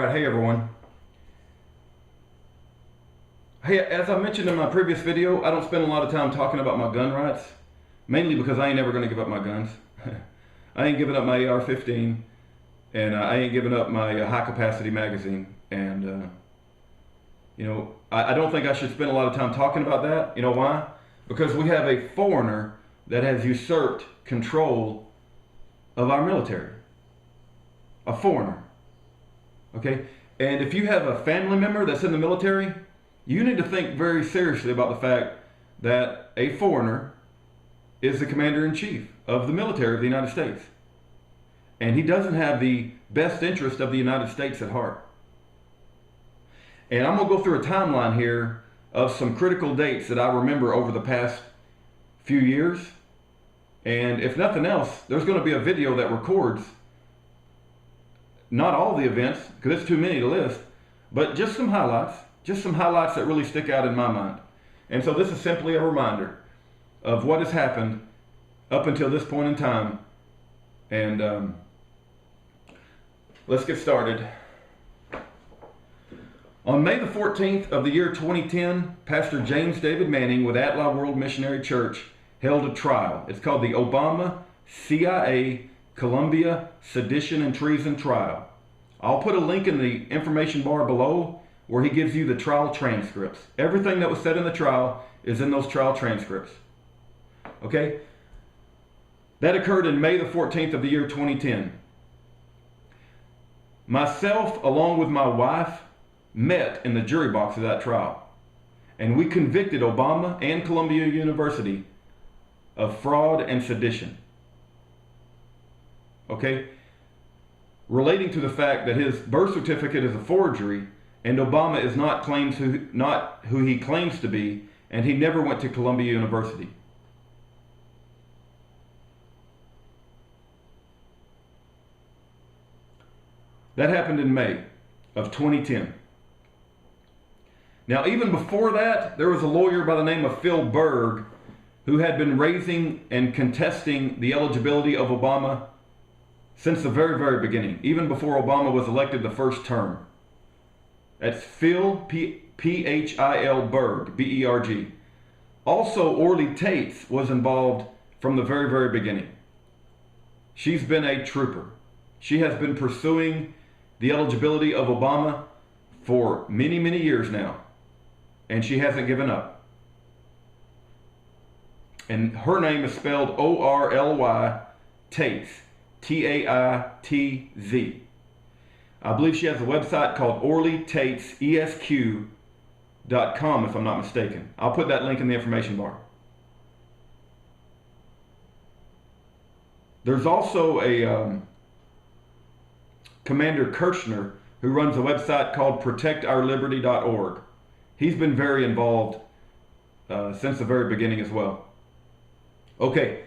Alright, hey everyone. Hey, as I mentioned in my previous video, I don't spend a lot of time talking about my gun rights, mainly because I ain't never going to give up my guns. I ain't giving up my AR-15, and I ain't giving up my high-capacity magazine, and you know, I don't think I should spend a lot of time talking about that. You know why? Because we have a foreigner that has usurped control of our military. A foreigner. Okay? And if you have a family member that's in the military, you need to think very seriously about the fact that a foreigner is the commander-in-chief of the military of the United States. And he doesn't have the best interest of the United States at heart. And I'm going to go through a timeline here of some critical dates that I remember over the past few years. And if nothing else, there's going to be a video that records not all the events, because it's too many to list, but just some highlights that really stick out in my mind. And so this is simply a reminder of what has happened up until this point in time. And let's get started. On May the 14th of the year 2010, Pastor James David Manning with Atla World Missionary Church held a trial. It's called the Obama CIA Columbia Sedition and Treason Trial. I'll put a link in the information bar below where he gives you the trial transcripts. Everything that was said in the trial is in those trial transcripts. Okay? That occurred in May the 14th of the year 2010. Myself, along with my wife, met in the jury box of that trial. And we convicted Obama and Columbia University of fraud and sedition. Okay? Relating to the fact that his birth certificate is a forgery and Obama is not who he claims to be, and he never went to Columbia University. That happened in May of 2010. Now, even before that, there was a lawyer by the name of Phil Berg who had been raising and contesting the eligibility of Obama since the very, very beginning, even before Obama was elected the first term. That's Phil, P-H-I-L Berg, B-E-R-G. Also, Orly Taitz was involved from the very, very beginning. She's been a trooper. She has been pursuing the eligibility of Obama for many, many years now. And she hasn't given up. And her name is spelled O-R-L-Y Taitz, T-A-I-T-Z. I believe she has a website called Orly Taitz, ESQ.com, if I'm not mistaken. I'll put that link in the information bar. There's also a Commander Kerchner who runs a website called protectourliberty.org. He's been very involved since the very beginning as well. Okay,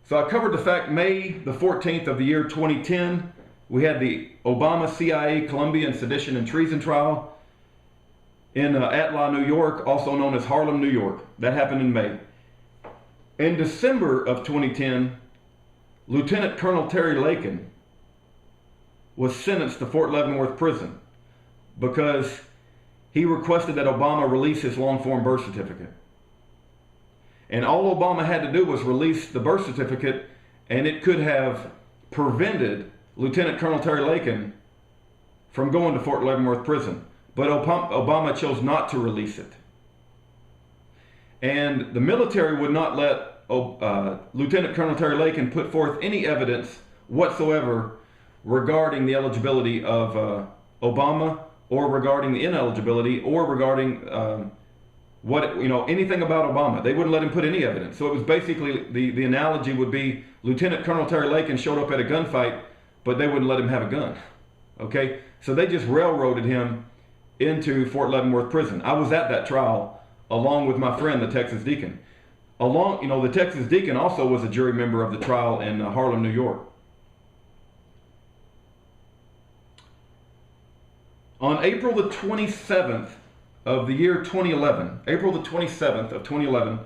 so I covered the fact May the 14th of the year 2010, we had the Obama CIA Columbia and Sedition and Treason trial in Atla, New York, also known as Harlem, New York. That happened in May. In December of 2010, Lieutenant Colonel Terry Lakin was sentenced to Fort Leavenworth Prison because he requested that Obama release his long-form birth certificate. And all Obama had to do was release the birth certificate, and it could have prevented Lieutenant Colonel Terry Lakin from going to Fort Leavenworth Prison. But Obama chose not to release it. And the military would not let Lieutenant Colonel Terry Lakin put forth any evidence whatsoever regarding the eligibility of Obama, or regarding the ineligibility, or regarding anything about Obama. They wouldn't let him put any evidence. So it was basically, the analogy would be Lieutenant Colonel Terry Lakin showed up at a gunfight, but they wouldn't let him have a gun. Okay? So they just railroaded him into Fort Leavenworth Prison. I was at that trial along with my friend, the Texas Deacon. The Texas Deacon also was a jury member of the trial in Harlem, New York. On April the 27th of the year 2011, April the 27th of 2011,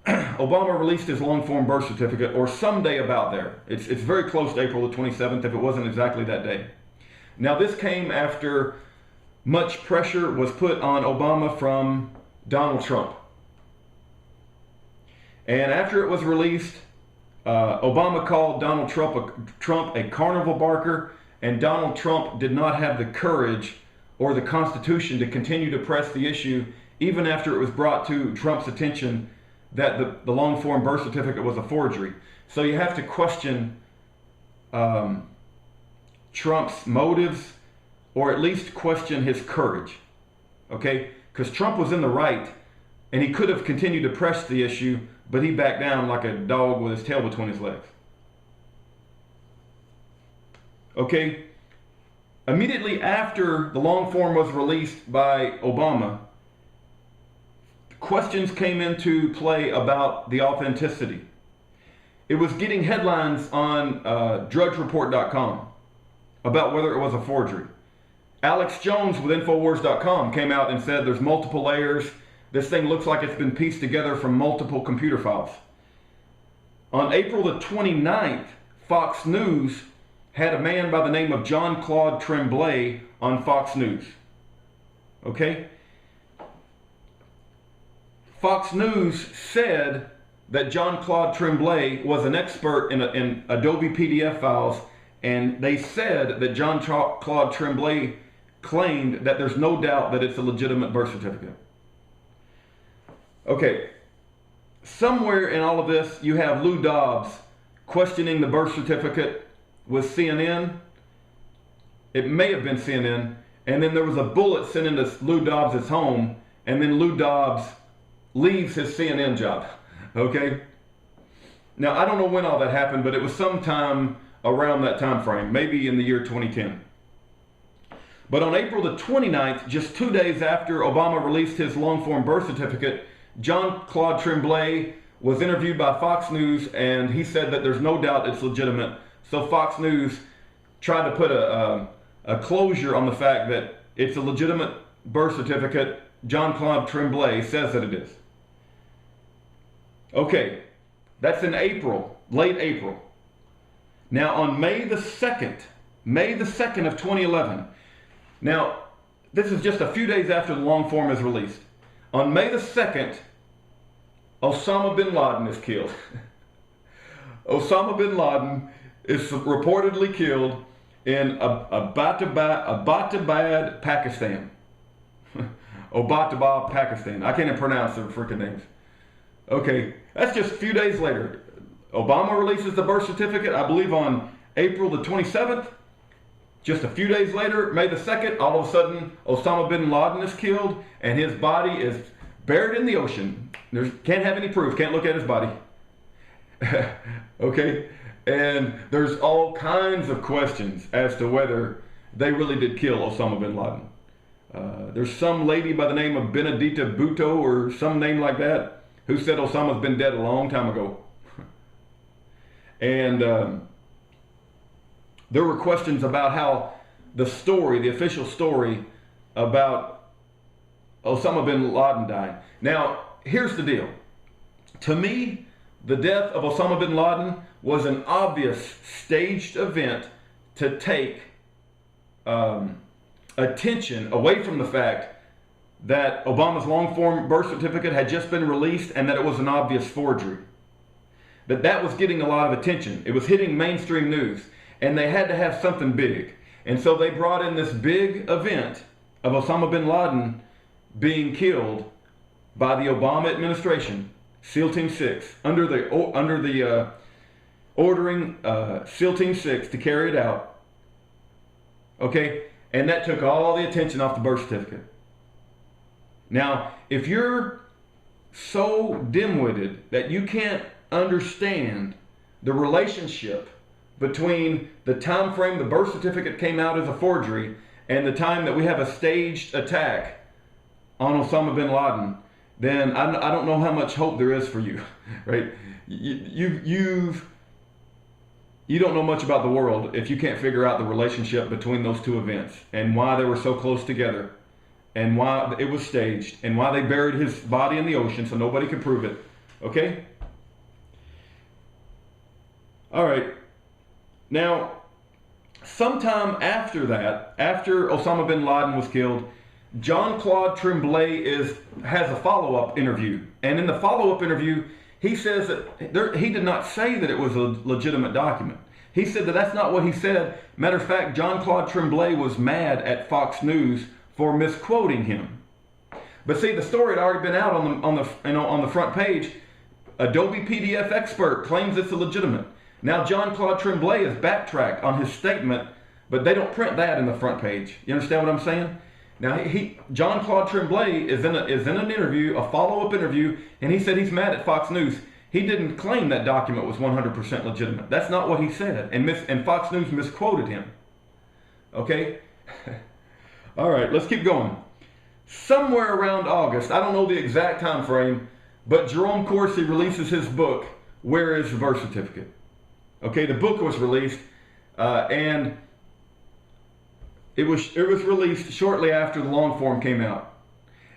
Obama released his long-form birth certificate, or someday about there. It's very close to April the 27th, if it wasn't exactly that day. Now this came after much pressure was put on Obama from Donald Trump. And after it was released, Obama called Donald Trump a carnival barker, and Donald Trump did not have the courage or the Constitution to continue to press the issue, even after it was brought to Trump's attention that the long-form birth certificate was a forgery. So you have to question Trump's motives, or at least question his courage, okay? Because Trump was in the right, and he could have continued to press the issue, but he backed down like a dog with his tail between his legs. Okay, immediately after the long form was released by Obama, questions came into play about the authenticity. It was getting headlines on drugsreport.com about whether it was a forgery. Alex Jones with Infowars.com came out and said there's multiple layers. This thing looks like it's been pieced together from multiple computer files. On April the 29th, Fox News had a man by the name of Jean-Claude Trembla on Fox News. Okay? Fox News said that Jean-Claude Trembla was an expert in Adobe PDF files, and they said that Jean-Claude Trembla claimed that there's no doubt that it's a legitimate birth certificate. Okay, somewhere in all of this, you have Lou Dobbs questioning the birth certificate with CNN. It may have been CNN. And then there was a bullet sent into Lou Dobbs' home, and then Lou Dobbs leaves his CNN job, okay? Now, I don't know when all that happened, but it was sometime around that time frame, maybe in the year 2010. But on April the 29th, just 2 days after Obama released his long-form birth certificate, Jean-Claude Trembla was interviewed by Fox News, and he said that there's no doubt it's legitimate. So Fox News tried to put a closure on the fact that it's a legitimate birth certificate. Jean-Claude Trembla says that it is. Okay, that's in April, late April. Now on May the 2nd of 2011, now this is just a few days after the long form is released. On May the 2nd, Osama bin Laden is killed. Osama bin Laden is reportedly killed in Abbottabad, Pakistan. Abbottabad, Pakistan. I can't even pronounce their freaking names. Okay, that's just a few days later. Obama releases the birth certificate, I believe on April the 27th. Just a few days later, May the 2nd, all of a sudden, Osama bin Laden is killed, and his body is buried in the ocean. Can't have any proof, can't look at his body. Okay, and there's all kinds of questions as to whether they really did kill Osama bin Laden. There's some lady by the name of Bhutto or some name like that who said Osama's been dead a long time ago. And there were questions about how the official story about Osama bin Laden died. Now, here's the deal. To me, the death of Osama bin Laden was an obvious staged event to take attention away from the fact that Obama's long-form birth certificate had just been released and that it was an obvious forgery. That was getting a lot of attention. It was hitting mainstream news, and they had to have something big. And so they brought in this big event of Osama bin Laden being killed by the Obama administration, SEAL Team 6, under the ordering SEAL Team 6 to carry it out. Okay, and that took all the attention off the birth certificate. Now, if you're so dim-witted that you can't understand the relationship between the time frame the birth certificate came out as a forgery and the time that we have a staged attack on Osama bin Laden, then I don't know how much hope there is for you, right? You don't know much about the world if you can't figure out the relationship between those two events and why they were so close together and why it was staged and why they buried his body in the ocean so nobody could prove it, okay? All right. Now, sometime after that, after Osama bin Laden was killed, Jean-Claude Trembla has a follow-up interview. And in the follow-up interview, he says that he did not say that it was a legitimate document. He said that that's not what he said. Matter of fact, Jean-Claude Trembla was mad at Fox News for misquoting him. But see, the story had already been out on the front page. Adobe PDF expert claims it's illegitimate. Now Jean-Claude Trembla has backtracked on his statement, but they don't print that in the front page. You understand what I'm saying? Now Jean-Claude Trembla is in an interview, a follow-up interview, and he said he's mad at Fox News. He didn't claim that document was 100% legitimate. That's not what he said, and Fox News misquoted him. Okay? All right, let's keep going. Somewhere around August, I don't know the exact time frame, but Jerome Corsi releases his book, Where is the Birth Certificate? Okay, the book was released, and it was released shortly after the long form came out.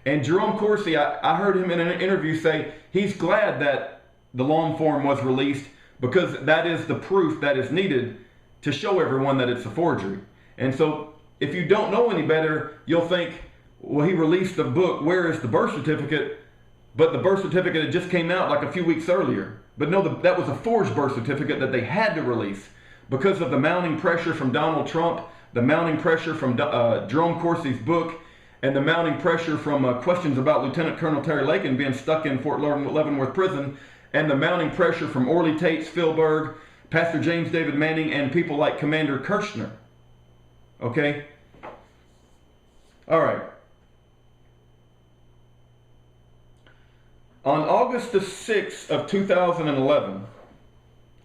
And Jerome Corsi, I heard him in an interview say he's glad that the long form was released because that is the proof that is needed to show everyone that it's a forgery. And so if you don't know any better, you'll think, well, he released the book, Where is the Birth Certificate? But the birth certificate had just came out like a few weeks earlier. But no, that was a forged birth certificate that they had to release because of the mounting pressure from Donald Trump, the mounting pressure from Jerome Corsi's book, and the mounting pressure from questions about Lieutenant Colonel Terry Lakin being stuck in Fort Leavenworth Prison, and the mounting pressure from Orly Taitz, Philberg, Pastor James David Manning, and people like Commander Kerchner. Okay? All right. On August the 6th of 2011,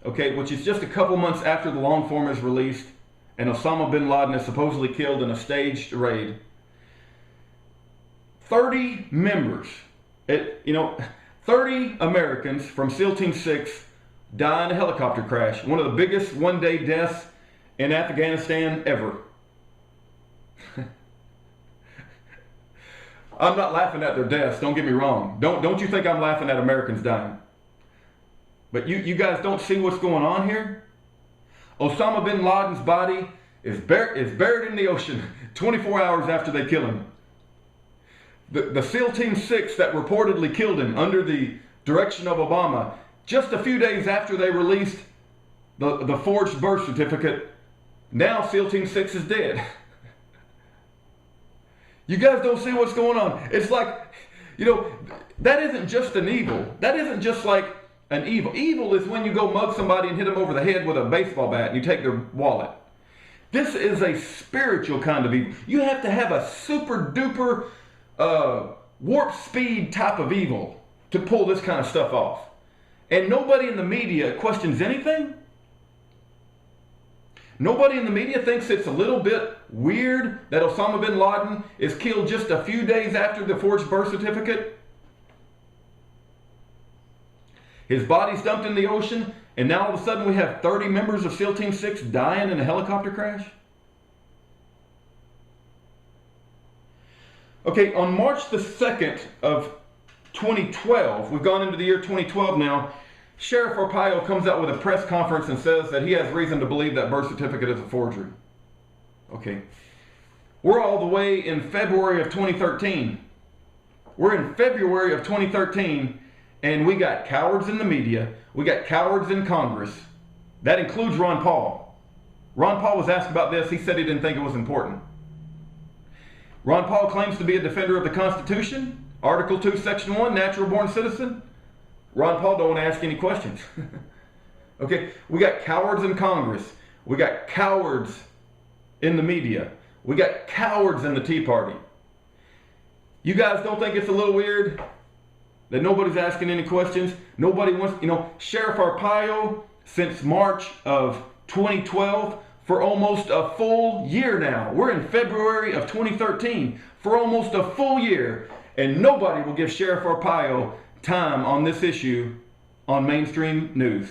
okay, which is just a couple months after the long form is released and Osama bin Laden is supposedly killed in a staged raid, 30 members, 30 Americans from SEAL Team 6 die in a helicopter crash. One of the biggest one-day deaths in Afghanistan ever. I'm not laughing at their deaths, don't get me wrong. Don't you think I'm laughing at Americans dying. But you guys don't see what's going on here? Osama bin Laden's body is buried in the ocean 24 hours after they kill him. The SEAL Team 6 that reportedly killed him under the direction of Obama, just a few days after they released the forged birth certificate, now SEAL Team 6 is dead. You guys don't see what's going on. It's like, that isn't just an evil. That isn't just like an evil. Evil is when you go mug somebody and hit them over the head with a baseball bat and you take their wallet. This is a spiritual kind of evil. You have to have a super duper warp speed type of evil to pull this kind of stuff off. And nobody in the media questions anything. Nobody in the media thinks it's a little bit weird that Osama bin Laden is killed just a few days after the forged birth certificate. His body's dumped in the ocean, and now all of a sudden we have 30 members of SEAL Team 6 dying in a helicopter crash. Okay, on March the 2nd of 2012, we've gone into the year 2012 now, Sheriff Arpaio comes out with a press conference and says that he has reason to believe that birth certificate is a forgery. Okay. We're all the way in February of 2013. We're in February of 2013, and we got cowards in the media. We got cowards in Congress. That includes Ron Paul. Ron Paul was asked about this. He said he didn't think it was important. Ron Paul claims to be a defender of the Constitution. Article 2, Section 1, natural born citizen. Ron Paul don't want to ask any questions. Okay, we got cowards in Congress. We got cowards in the media. We got cowards in the Tea Party. You guys don't think it's a little weird that nobody's asking any questions? Nobody wants, Sheriff Arpaio, since March of 2012, for almost a full year now. We're in February of 2013, for almost a full year, and nobody will give Sheriff Arpaio time on this issue on mainstream news.